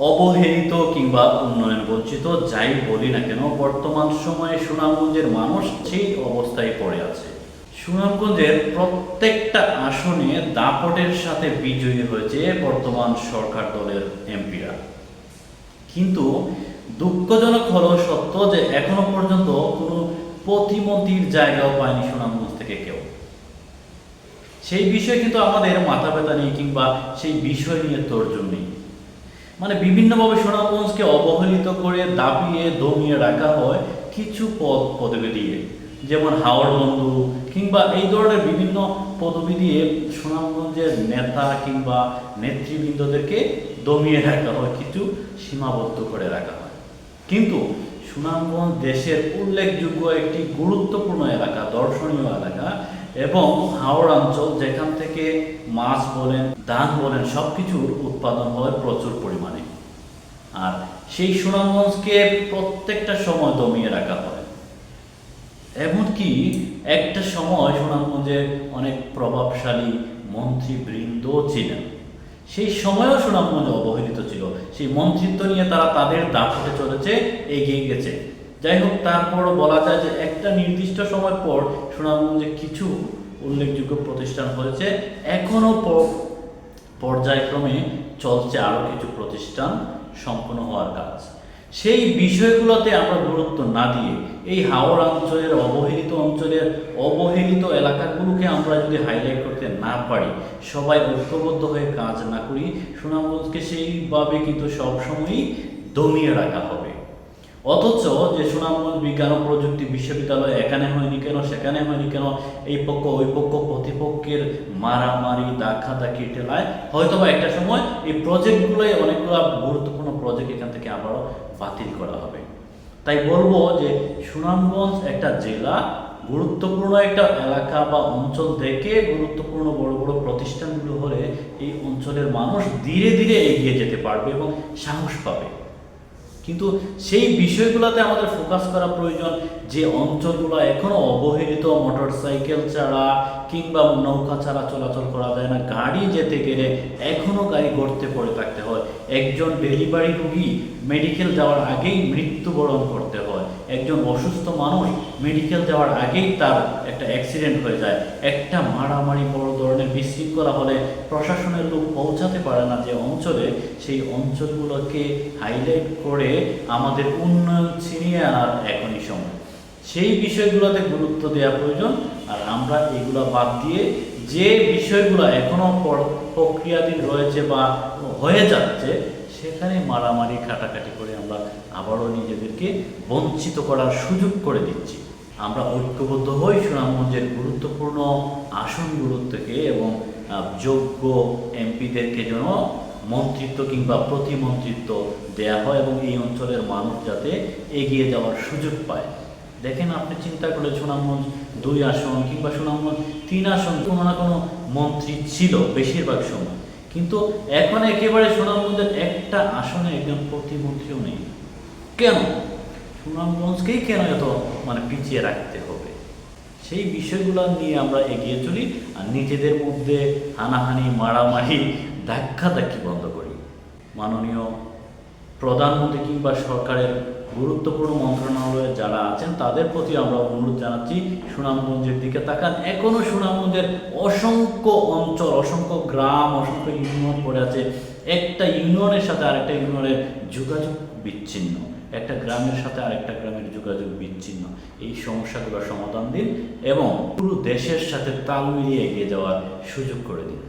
অবহেলিত কিংবা উন্নয়ন বঞ্চিত যাই বলি না কেন, বর্তমান সময়ে সুনামগঞ্জের মানুষ সেই অবস্থায় পড়ে আছে। সুনামগঞ্জের প্রত্যেকটা আসনে দাপটের সাথে বিজয়ী হয়েছে বর্তমান সরকার দলের এমপিরা। কিন্তু দুঃখজনক হলো সত্য যে এখনো পর্যন্ত কোনো প্রতিমন্ত্রীর জায়গাও পায়নি সুনামগঞ্জ থেকে কেউ। সেই বিষয়ে কিন্তু আমাদের মাথা ব্যথা নেই কিংবা সেই বিষয় নিয়ে তোড়জোড় নেই। মানে বিভিন্নভাবে সুনামগঞ্জকে অবহেলিত করে দাবিয়ে দমিয়ে রাখা হয় কিছু পদবি দিয়ে, যেমন হাওড় বন্ধু কিংবা এই ধরনের বিভিন্ন পদবি দিয়ে সুনামগঞ্জের নেতা কিংবা নেতৃবৃন্দদেরকে দমিয়ে রাখা হয়, কিছু সীমাবদ্ধ করে রাখা হয়। কিন্তু সুনামগঞ্জ দেশের উল্লেখযোগ্য একটি গুরুত্বপূর্ণ এলাকা, দর্শনীয় এলাকা, এবং হাওড় অঞ্চল যেখান থেকে মাছ বলেন, ধান বলেন, সব কিছুর উৎপাদন হয় প্রচুর পরিমাণে। আর সেই সুনামগঞ্জকে প্রত্যেকটা সময় দমিয়ে রাখা হয়। এমনকি একটা সময় সুনামগঞ্জে অনেক প্রভাবশালী মন্ত্রীবৃন্দ ছিলেন, সেই সময়ও সুনামগঞ্জ অবহেলিত ছিল। সেই মন্ত্রিত্ব নিয়ে তারা তাদের দাপটে চলেছে, এগিয়ে গেছে। যাই হোক, তারপরও বলা যায় যে একটা নির্দিষ্ট সময় পর সুনামগঞ্জে কিছু উল্লেখযোগ্য প্রতিষ্ঠান হয়েছে, এখনো পর্যায়ক্রমে চলছে আরও কিছু প্রতিষ্ঠান সম্পন্ন হওয়ার কাজ। সেই বিষয়গুলোতে আমরা গুরুত্ব না দিয়ে এই হাওড় অঞ্চলের অবহেলিত এলাকাগুলোকে আমরা যদি হাইলাইট করতে না পারি, সবাই ঐক্যবদ্ধ হয়ে কাজ না করি, সুনামগঞ্জকে সেইভাবে কিন্তু সবসময়ই দমিয়ে রাখা হবে। অথচ যে সুনামগঞ্জ বিজ্ঞান ও প্রযুক্তি বিশ্ববিদ্যালয় এখানে হয়নি কেন, সেখানে হয়নি কেন, এই পক্ষ ওই পক্ষ প্রতিপক্ষের মারামারি দাখাদাখি ঠেলায় হয়তোবা একটা সময় এই প্রজেক্টগুলোই অনেকগুলো গুরুত্বপূর্ণ প্রজেক্ট এখান থেকে আবারও বাতিল করা হবে। তাই বলবো যে সুনামগঞ্জ একটা জেলা, গুরুত্বপূর্ণ একটা এলাকা বা অঞ্চল থেকে গুরুত্বপূর্ণ বড় বড় প্রতিষ্ঠানগুলো হলে এই অঞ্চলের মানুষ ধীরে ধীরে এগিয়ে যেতে পারবে এবং সাহস পাবে। কিন্তু সেই বিষয়গুলোতে আমাদের ফোকাস করা প্রয়োজন। যে অঞ্চলগুলো এখনো অবহেলিত, মোটরসাইকেল ছাড়া কিংবা নৌকা ছাড়া চলাচল করা যায় না, গাড়ি যেতে গেলে এখনো গাড়ি গড়তে পড়ে থাকতে হয়, একজন ডেলিভারি রুগী মেডিকেল যাওয়ার আগেই মৃত্যুবরণ করতে হয়, একজন অসুস্থ মানুষ মেডিকেল যাওয়ার আগেই তার একটা অ্যাক্সিডেন্ট হয়ে যায়, একটা মারামারি বড় ধরনের বিশৃঙ্খলা হলে প্রশাসনের লোক পৌঁছাতে পারে না যে অঞ্চলে, সেই অঞ্চলগুলোকে হাইলাইট করে আমাদের উন্নয়ন ছিনিয়ে আনার এখনই সময়। সেই বিষয়গুলোতে গুরুত্ব দেওয়া প্রয়োজন। আর আমরা এগুলো বাদ দিয়ে যে বিষয়গুলো এখনো প্রক্রিয়াধীন রয়েছে বা হয়ে যাচ্ছে, সেখানে মারামারি কাটাকাটি করে আমরা আবারও নিজেদেরকে বঞ্চিত করার সুযোগ করে দিচ্ছি। আমরা ঐক্যবদ্ধ হই সুনামগঞ্জের গুরুত্বপূর্ণ আসনগুলো থেকে এবং যোগ্য এমপিদেরকে যেন মন্ত্রিত্ব কিংবা প্রতিমন্ত্রিত্ব দেয়া হয় এবং এই অঞ্চলের মানুষ যাতে এগিয়ে যাওয়ার সুযোগ পায়। দেখেন, আপনি চিন্তা করলে সুনামগঞ্জ 2 আসন কিংবা সুনামগঞ্জ 3 আসন কোনো না কোনো মন্ত্রী ছিল বেশিরভাগ সময়, কিন্তু এখন একেবারে সুনামগঞ্জের একটা আসনে একজন প্রতিমন্ত্রীও নেই। কেন? সুনামগঞ্জকেই কেন এত পিছিয়ে রাখতে হবে? সেই বিষয়গুলো নিয়ে আমরা এগিয়ে চলি আর নিজেদের মধ্যে হানাহানি মারামারি ধাক্কাধাক্কি বন্ধ করি। মাননীয় প্রধানমন্ত্রী কিংবা সরকারের গুরুত্বপূর্ণ মন্ত্রণালয়ে যারা আছেন তাদের প্রতি আমরা অনুরোধ জানাচ্ছি, সুনামগঞ্জের দিকে তাকান। এখনও সুনামগঞ্জের অসংখ্য অঞ্চল, অসংখ্য গ্রাম, অসংখ্য ইউনিয়ন পড়ে আছে। একটা ইউনিয়নের সাথে আরেকটা ইউনিয়নের যোগাযোগ বিচ্ছিন্ন, একটা গ্রামের সাথে আরেকটা গ্রামের যোগাযোগ বিচ্ছিন্ন। এই সমস্যাগুলোর সমাধান দিন এবং পুরো দেশের সাথে তাল মিলিয়ে এগিয়ে যাওয়ার সুযোগ করে দিন।